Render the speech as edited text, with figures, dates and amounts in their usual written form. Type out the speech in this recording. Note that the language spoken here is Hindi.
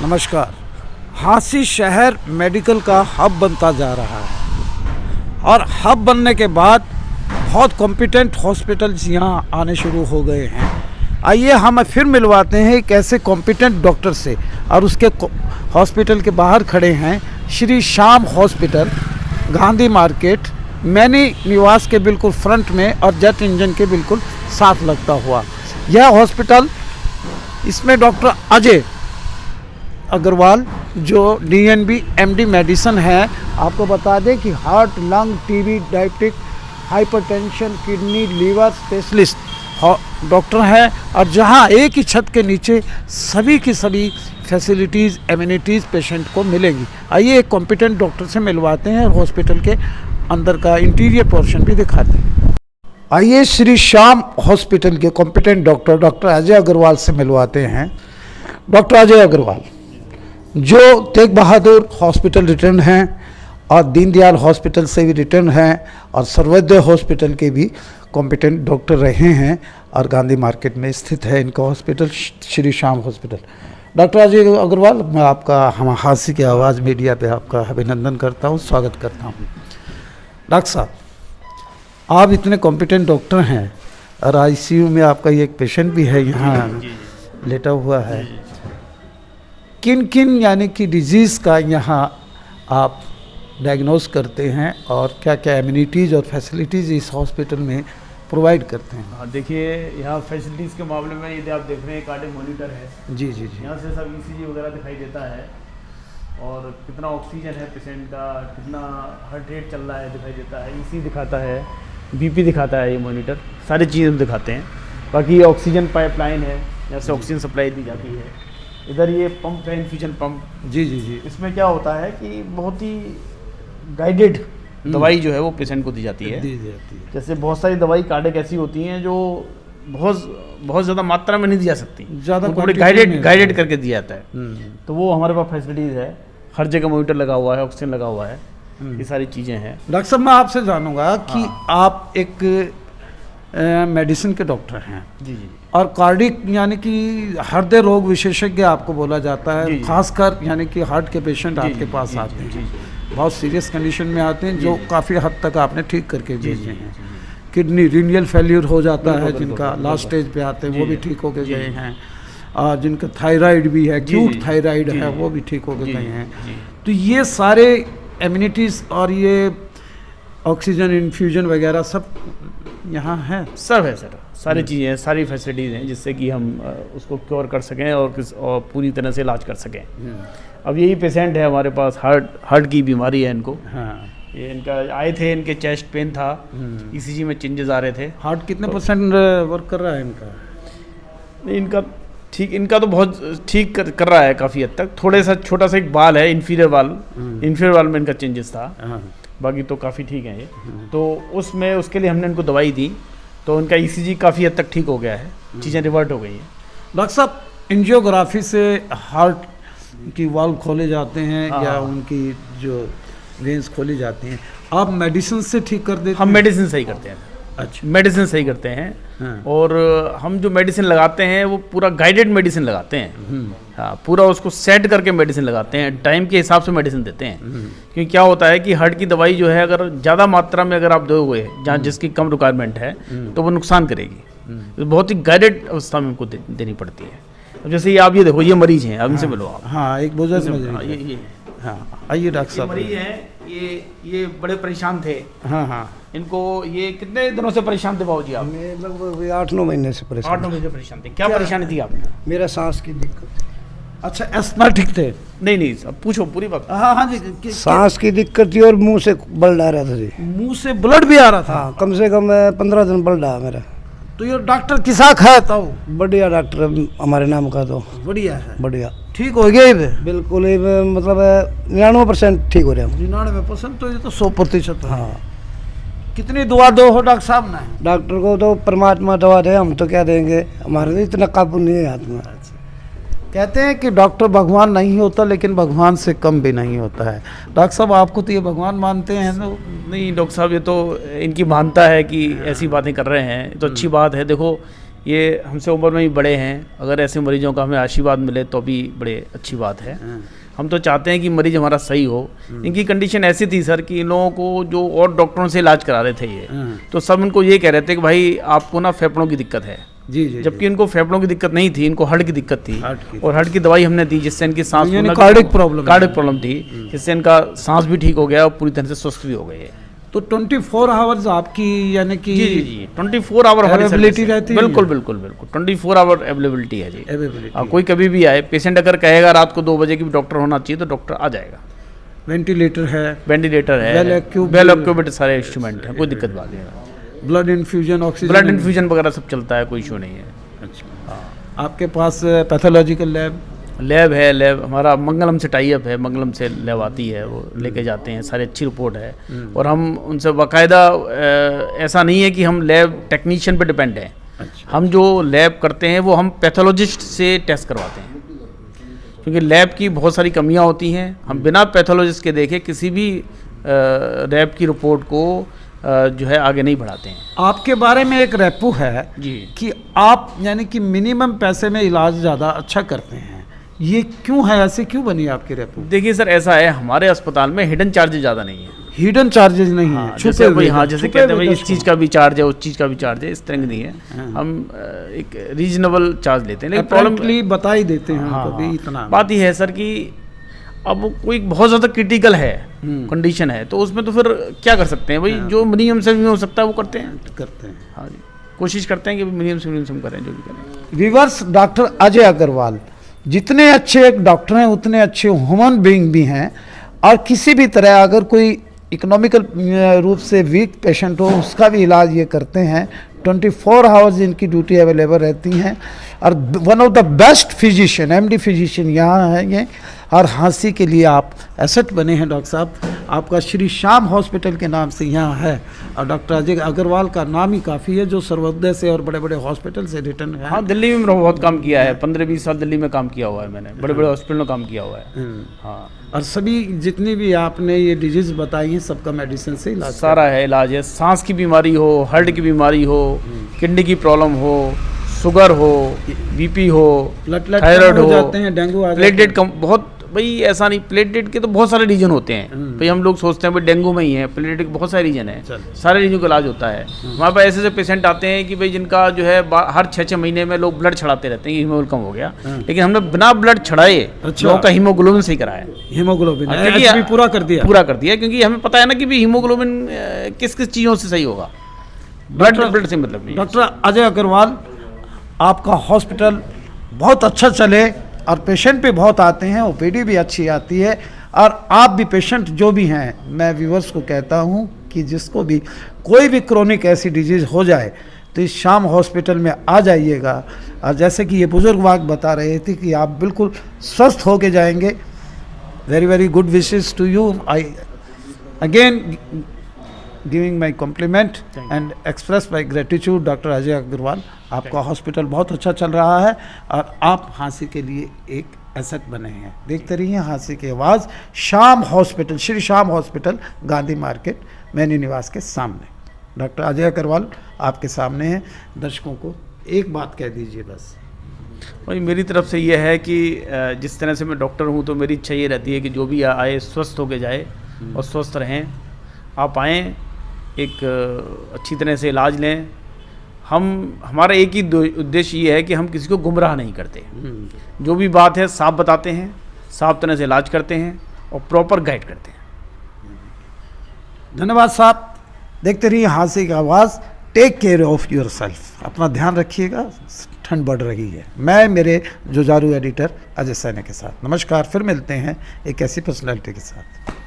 नमस्कार। झांसी शहर मेडिकल का हब बनता जा रहा है और हब बनने के बाद बहुत कॉम्पिटेंट हॉस्पिटल्स यहाँ आने शुरू हो गए हैं। आइए हम फिर मिलवाते हैं एक ऐसे कॉम्पिटेंट डॉक्टर से, और उसके हॉस्पिटल के बाहर खड़े हैं Shri Shyam hospital, Gandhi market, many निवास के बिल्कुल फ्रंट में और जेट इंजन के बिल्कुल साथ लगता हुआ यह हॉस्पिटल। इसमें डॉक्टर अजय अग्रवाल जो DNB MD मेडिसिन है, आपको बता दें कि heart, lung, TB, diabetic, hypertension, kidney, liver specialist doctor हैं, और जहां एक ही छत के नीचे सभी की सभी फैसिलिटीज़, एमिनिटीज़ पेशेंट को मिलेंगी। आइए एक कॉम्पिटेंट डॉक्टर से मिलवाते हैं, हॉस्पिटल के अंदर का इंटीरियर पोर्शन भी दिखाते हैं। आइए श्री श्याम हॉस्पिटल के कॉम्पिटेंट डॉक्टर अजय अग्रवाल से मिलवाते हैं। डॉक्टर अजय अग्रवाल जो तेग बहादुर हॉस्पिटल रिटर्न हैं और दीनदयाल हॉस्पिटल से भी रिटर्न हैं और सर्वोदय हॉस्पिटल के भी कॉम्पिटेंट डॉक्टर रहे हैं, और गांधी मार्केट में स्थित है इनका hospital Shri Shyam hospital. Doctor Ajay Agarwal, मैं आपका हम झांसी की आवाज़ मीडिया पे आपका अभिनंदन करता हूँ, स्वागत करता हूँ। डॉक्टर साहब, आप इतने कॉम्पिटेंट डॉक्टर हैं और ICU में आपका ये एक पेशेंट भी है यहाँ लेटा हुआ है। किन किन यानी कि डिजीज़ का यहाँ आप डायग्नोस करते हैं और क्या क्या एमिनिटीज़ और फैसिलिटीज़ इस हॉस्पिटल में प्रोवाइड करते हैं? हाँ, देखिए यहाँ फैसिलिटीज़ के मामले में यदि आप देख रहे हैं, कार्डियक मॉनिटर है जी जी जी। यहाँ से सब ECG वगैरह दिखाई देता है, और कितना ऑक्सीजन है पेशेंट का, कितना हार्ट रेट चल रहा है दिखाई देता है, ECG दिखाता है, BP दिखाता है, ये मॉनिटर सारी चीज़ें हम दिखाते हैं। बाकी ऑक्सीजन पाइपलाइन है, यहाँ से ऑक्सीजन सप्लाई दी जाती है। इधर ये पंप है, इन्फ्यूजन पंप। जी जी जी। इसमें क्या होता है कि बहुत ही गाइडेड दवाई जो है वो पेशेंट को दी जाती है। जैसे बहुत सारी दवाई कार्डियक ऐसी होती हैं जो बहुत ज़्यादा मात्रा में नहीं दी जा सकती, ज़्यादा गाइडेड करके दिया जाता है। तो वो हमारे पास फैसिलिटीज़ है, हर जगह मॉनिटर लगा हुआ है, ऑक्सीजन लगा हुआ है, ये सारी चीज़ें हैं। डॉक्टर साहब, मैं आपसे जानूंगा कि आप एक मेडिसिन के डॉक्टर हैं जी जी, और कार्डिक यानी कि हृदय रोग विशेषज्ञ आपको बोला जाता है, खासकर यानी कि हार्ट के पेशेंट आपके पास आते हैं, बहुत सीरियस कंडीशन में आते हैं, जो काफ़ी हद तक आपने ठीक करके भेजे हैं। किडनी रीनियल फेल्यूर हो जाता है जिनका, लास्ट स्टेज पे आते हैं, वो भी ठीक होके गए हैं, और जिनका थायराइड भी है, एक्यूट थायराइड है, वो भी ठीक होके गए हैं। तो ये सारे एमिनिटीज़ और ये ऑक्सीजन इन्फ्यूजन वगैरह सब यहाँ है? सब है सर, सारी चीज़ें हैं, सारी फैसिलिटीज़ हैं जिससे कि हम उसको क्योर कर सकें और पूरी तरह से इलाज कर सकें। अब यही पेशेंट है हमारे पास, हार्ट की बीमारी है इनको। हाँ, ये इनका आए थे, इनके चेस्ट पेन था, ECG में चेंजेस आ रहे थे। हार्ट कितने परसेंट वर्क कर रहा है इनका? इनका ठीक, इनका तो बहुत ठीक कर रहा है काफ़ी हद तक। थोड़े सा छोटा सा एक बाल है, इंफीरियर वाल में इनका चेंजेस था, बाकी तो काफ़ी ठीक है ये। तो उसके लिए हमने इनको दवाई दी, तो उनका ECG काफ़ी हद तक ठीक हो गया है, चीज़ें रिवर्ट हो गई हैं। डॉक्टर साहब, एंजियोग्राफी से हार्ट की वाल्व खोले जाते हैं या उनकी जो वेंस खोली जाती हैं, आप मेडिसिन से ठीक कर देते हैं? हम मेडिसिन सही करते हैं। अच्छा, मेडिसिन सही करते हैं। और हम जो मेडिसिन लगाते हैं वो पूरा गाइडेड मेडिसिन लगाते हैं। हाँ, पूरा उसको सेट करके मेडिसिन लगाते हैं, टाइम के हिसाब से मेडिसिन देते हैं। क्योंकि क्या होता है कि हार्ट की दवाई जो है, अगर ज़्यादा मात्रा में अगर आप दोगे जहाँ जिसकी कम रिक्वायरमेंट है, तो वो नुकसान करेगी। तो बहुत ही गाइडेड अवस्था में उनको देनी पड़ती है। अब जैसे ये आप ये देखो, ये मरीज हैं, अब इनसे मिलो आप। हाँ, एक बुजुर्ग मरीज। ये हाँ, आइए डॉक्टर साहब। मरीज हैं, ये बड़े परेशान थे। हाँ हाँ। इनको ये कितने दिनों से परेशान थे बाबूजी आप? मैं लगभग 8-9 महीने से परेशान। 8-9 महीने से परेशान थे। क्या परेशानी थी आपने? मेरा सांस की दिक्कत। अच्छा, एस्थमेटिक थे? नहीं, अब पूछो पूरी बात। हाँ हाँ जी। सांस की दिक्कत थी और मुंह से ब्लड आ रहा था जी। मुंह से ब्लड भी आ रहा था? हाँ, कम से कम 15 दिन ब्लड आया मेरा। तो ये डॉक्टर किसाक है? तो बढ़िया डॉक्टर हमारे नाम का, तो बढ़िया है, बढ़िया ठीक हो गया? बिल्कुल ही, मतलब 99% ठीक हो रहे हैं। 99%? तो ये तो 100%। हाँ। कितनी दुआ दो हो डॉक्टर साहब ने? डॉक्टर को तो परमात्मा दवा दे, हम तो क्या देंगे, हमारे तो इतना काबू नहीं है हाथ में। कहते हैं कि डॉक्टर भगवान नहीं होता, लेकिन भगवान से कम भी नहीं होता है। डॉक्टर साहब, आपको तो ये भगवान मानते हैं? तो नहीं डॉक्टर साहब, ये तो इनकी मानता है कि ऐसी बातें कर रहे हैं, तो अच्छी बात है। देखो, ये हमसे उम्र में भी बड़े हैं, अगर ऐसे मरीजों का हमें आशीर्वाद मिले तो भी बड़े अच्छी बात है। हम तो चाहते हैं कि मरीज हमारा सही हो। इनकी कंडीशन ऐसी थी सर कि इन लोगों को जो और डॉक्टरों से इलाज करा रहे थे ये, तो सब इनको ये कह रहे थे कि भाई आपको ना फेफड़ों की दिक्कत है, जी जबकि इनको फेफड़ों की दिक्कत नहीं थी, इनको हार्ट की दिक्कत थी। और हार्ट की दवाई हमने दी जिससे इनकी सांस कार्डिक प्रॉब्लम थी, जिससे इनका सांस भी ठीक हो गया और पूरी तरह से स्वस्थ भी हो गए। तो 24 आवर्स आपकी यानी कि जी 24 आवर अवेलेबिलिटी रहती है? बिल्कुल 24 आवर अवेलेबिलिटी है जी। अवेलेबिलिटी कोई कभी भी आए, पेशेंट अगर कहेगा रात को 2 बजे की भी डॉक्टर होना चाहिए तो डॉक्टर आ जाएगा। वेंटिलेटर है, वेल एक्यूप्ड सारे इंस्ट्रूमेंट हैं, कोई दिक्कत बात नहीं। Blood infusion, oxygen, blood infusion वगैरह सब चलता है, कोई इशू नहीं है। अच्छा, आपके पास पैथोलॉजिकल लैब है, लैब हमारा मंगलम से टाई अप है, मंगलम से लैब आती है, वो लेके जाते हैं, सारी अच्छी रिपोर्ट है। और हम उनसे बाकायदा, ऐसा नहीं है कि हम लैब टेक्नीशियन पे डिपेंड हैं। अच्छा। हम जो लैब करते हैं वो हम पैथोलॉजिस्ट से टेस्ट करवाते हैं, क्योंकि लैब की बहुत सारी कमियां होती हैं। हम बिना पैथोलॉजिस्ट के देखे किसी भी लैब की रिपोर्ट को जो है आगे नहीं बढ़ाते हैं। आपके बारे में एक रेपो है जी कि आप यानी कि मिनिमम पैसे में इलाज ज़्यादा अच्छा करते हैं, ये क्यों है, ऐसे क्यों बनी आपकी रेपो? देखिए सर, ऐसा है हमारे अस्पताल में हिडन चार्जेस ज़्यादा नहीं है। हिडन चार्जेस नहीं है, जैसे भाई जैसे कहते हैं भाई इस चीज़ का भी चार्ज है, उस चीज़ का भी चार्ज है, इस तरह की नहीं है। हम एक रीजनेबल चार्ज लेते हैं, लेकिन प्रॉब्लम बता ही देते हैं कभी इतना। बात ही है सर कि अब कोई बहुत ज़्यादा क्रिटिकल है कंडीशन है, तो उसमें तो फिर क्या कर सकते हैं भाई, जो मिनिमम से मिनिमम हो सकता है वो करते हैं। हाँ जी, कोशिश करते हैं कि मिनिमम से मिनिमम करें जो भी करें। व्यूअर्स, डॉक्टर अजय अग्रवाल जितने अच्छे एक डॉक्टर हैं उतने अच्छे ह्यूमन बीइंग भी हैं। और किसी भी तरह अगर कोई इकोनॉमिकल रूप से वीक पेशेंट हो उसका भी इलाज ये करते हैं। 24 आवर्स इनकी ड्यूटी अवेलेबल रहती हैं। और one of the best physician, MD physician यहाँ है ये। और हाँसी के लिए आप एसेट बने हैं डॉक्टर साहब। आपका श्री श्याम हॉस्पिटल के नाम से यहाँ है, और डॉक्टर अजय अग्रवाल का नाम ही काफ़ी है, जो सर्वोदय से और बड़े बड़े हॉस्पिटल से रिटर्न है। हाँ, दिल्ली में बहुत काम किया है, 15-20 साल दिल्ली में काम किया हुआ है मैंने, बड़े बड़े हॉस्पिटल में काम किया हुआ है। हाँ, और सभी जितनी भी आपने ये डिजीज़ बताई हैं सबका मेडिसिन से इलाज सारा है, इलाज है। सांस की बीमारी हो, हार्ट की बीमारी हो, किडनी की प्रॉब्लम हो, शुगर हो, BP हो, थायराइड हो, जाते हैं, डेंगू आ प्लेटलेट कम, बहुत भाई ऐसा नहीं, प्लेटलेट के तो बहुत सारे रीजन होते हैं भाई। हम लोग सोचते हैं भाई डेंगू में ही है, प्लेटलेट के बहुत सारे रीजन है, सारे रीजन का इलाज होता है। हमारे पास ऐसे पेशेंट आते हैं कि भाई जिनका जो है हर 6-6 महीने में लोग ब्लड चढ़ाते रहते हैं, हीमोग्लोबिन कम हो गया, लेकिन हमने बिना ब्लड चढ़ाए लोगों का हीमोग्लोबिन सही कराया, हीमोग्लोबिन पूरा कर दिया, क्योंकि हमें पता है ना कि भाई हीमोग्लोबिन किस किस चीज़ों से सही होगा, ब्लड से मतलब नहीं। डॉक्टर अजय अग्रवाल, आपका हॉस्पिटल बहुत अच्छा चले और पेशेंट भी बहुत आते हैं, OPD भी अच्छी आती है। और आप भी पेशेंट जो भी हैं, मैं व्यूवर्स को कहता हूं कि जिसको भी कोई भी क्रोनिक ऐसी डिजीज़ हो जाए तो इस श्याम हॉस्पिटल में आ जाइएगा। और जैसे कि ये बुजुर्ग बात बता रहे थे कि आप बिल्कुल स्वस्थ होके जाएंगे। Very very good wishes to you. I again giving my compliment and express my gratitude doctor Ajay Agarwal. आपका हॉस्पिटल बहुत अच्छा चल रहा है और आप हाँसी के लिए एक एसेट बने हैं। देखते रहिए हाँसी की आवाज़, Shyam hospital, Shri Shyam hospital, Gandhi market, many निवास के सामने। डॉक्टर अजय अग्रवाल आपके सामने हैं। दर्शकों को एक बात कह दीजिए बस। भाई मेरी तरफ से ये है कि जिस तरह से मैं डॉक्टर हूँ तो मेरी इच्छा ये रहती है कि जो भी आए स्वस्थ होके जाए और स्वस्थ रहें। आप आएँ, एक अच्छी तरह से इलाज लें। हमारा एक ही उद्देश्य ये है कि हम किसी को गुमराह नहीं करते, जो भी बात है साफ बताते हैं, साफ तरह से इलाज करते हैं और प्रॉपर गाइड करते हैं। धन्यवाद साहब। देखते रहिए हाँसी की आवाज़। Take care of yourself, अपना ध्यान रखिएगा, ठंड बढ़ रही है। मैं मेरे जुझारू एडिटर अजय सैनी के साथ। नमस्कार, फिर मिलते हैं एक ऐसी पर्सनैलिटी के साथ।